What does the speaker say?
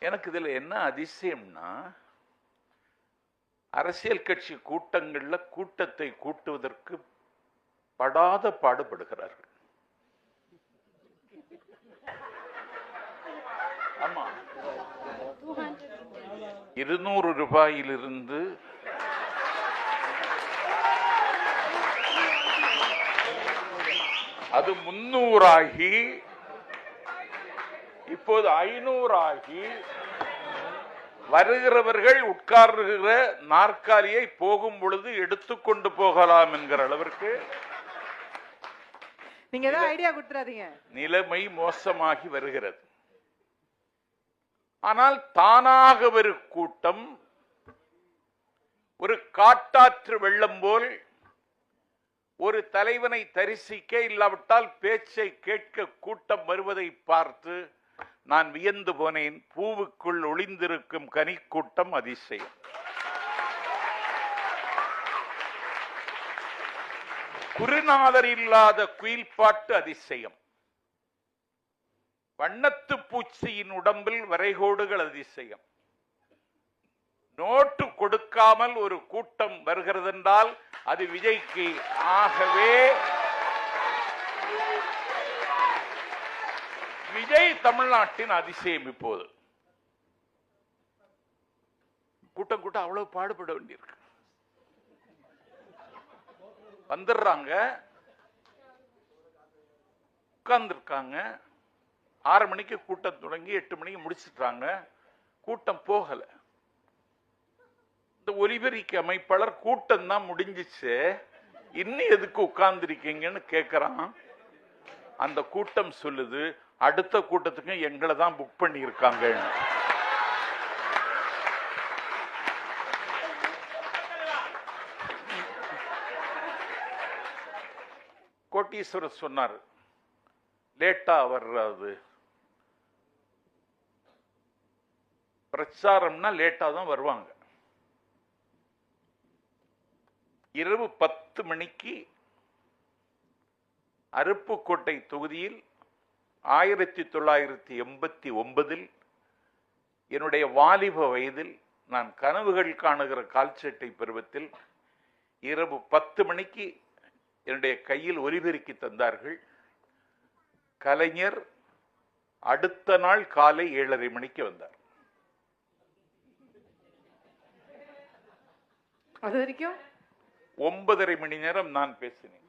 எனக்கு இதுல என்ன அதிசயம்னா, அரசியல் கட்சி கூட்டங்கள்ல கூட்டத்தை கூட்டுவதற்கு படாத பாடுபடுகிறார்கள். ஆமா, 200 ரூபாயிலிருந்து அது 300 ஆகி இப்போது 500 ஆகி வருகிறவர்கள் உட்கார்கிற நாற்காலியை போகும் பொழுது எடுத்துக்கொண்டு போகலாம் என்கிற அளவிற்கு நீங்க ஏதாவது ஐடியா கொடுத்துறாதீங்க. நிலைமை மோசமாகி வருகிறது. ஆனால் தானாக ஒரு கூட்டம் ஒரு காட்டாற்று வெள்ளம் போல் ஒரு தலைவனை தரிசிக்க இல்லாவிட்டால் பேச்சை கேட்க கூட்டம் வருவதை பார்த்து நான் வியந்து போனேன். பூவுக்குள் ஒளிந்திருக்கும் கனிக்கூட்டம் அதிசயம். குருநாதர் இல்லாத குயில்பாட்டு அதிசயம். வண்ணத்து பூச்சியின் உடம்பில் வரைகோடுகள் அதிசயம். நோட்டு கொடுக்காமல் ஒரு கூட்டம் வருகிறது என்றால் அது விஜய்க்கு. ஆகவே விஜய் தமிழ்நாட்டின் அதிசயம். இப்போது கூட்டம் கூட்டம் அவ்வளவு பாடுபட வேண்டியிருக்கு. வந்துடுறாங்க, உட்கார்ந்துருக்காங்க. 6 மணிக்கு கூட்டம் தொடங்கி 8 மணிக்கு முடிச்சுட்டாங்க. கூட்டம் போகல. இந்த ஒலிபெருக்கி அமைப்பாளர் கூட்டம் தான் முடிஞ்சிச்சு, இன்னும் எதுக்கு உட்கார்ந்துருக்கீங்கன்னு கேட்கறான். அந்த கூட்டம் சொல்லுது, அடுத்த கூட்டத்துக்கு எங்களை தான் புக் பண்ணி இருக்காங்க. கோட்டீஸ்வரர் சொன்னார், லேட்டா வர்றது பிரச்சாரம்னா லேட்டா தான் வருவாங்க. இரவு 10 மணிக்கு அருப்புக்கோட்டை தொகுதியில் 1989 என்னுடைய வாலிப வயதில் நான் கனவுகள் காணுகிற கால்சட்டை பருவத்தில் இரவு 10 மணிக்கு என்னுடைய கையில் ஒலிபெருக்கி தந்தார்கள். கலைஞர் அடுத்த நாள் காலை 7:30 மணிக்கு வந்தார். அது வரைக்கும் 9:30 மணி நேரம் நான் பேசினேன்.